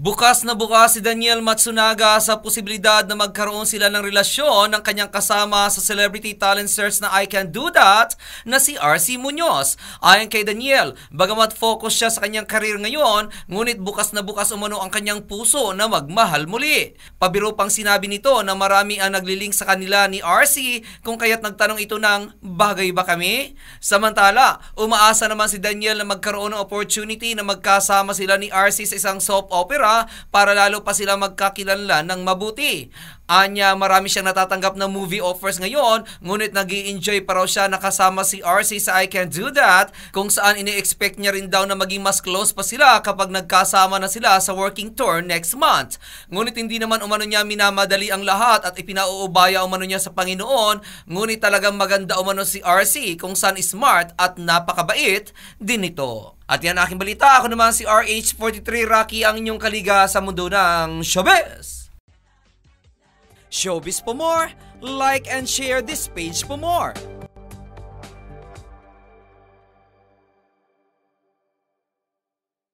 Bukas na bukas si Daniel Matsunaga sa posibilidad na magkaroon sila ng relasyon ng kanyang kasama sa celebrity talent search na I Can Do That na si RC Munoz. Ayon kay Daniel, bagamat focus siya sa kanyang karir ngayon, ngunit bukas na bukas umano ang kanyang puso na magmahal muli. Pabiro pang sinabi nito na marami ang naglilink sa kanila ni RC kung kaya't nagtanong ito ng bagay ba kami? Samantala, umaasa naman si Daniel na magkaroon ng opportunity na magkasama sila ni RC sa isang soap opera para lalo pa sila magkakilanlan ng mabuti. Anya, marami siyang natatanggap na movie offers ngayon, ngunit nag-i-enjoy pa raw siya nakasama si RC sa I Can Do That, kung saan ini-expect niya rin daw na maging mas close pa sila kapag nagkasama na sila sa working tour next month. Ngunit hindi naman umano niya minamadali ang lahat at ipinauubaya umano niya sa Panginoon, ngunit talagang maganda umano si RC kung saan smart at napakabait din ito. At yan aking balita. Ako naman si RH43 Rocky, ang inyong kaliga sa mundo ng showbiz. Showbiz for more, like and share this page for more.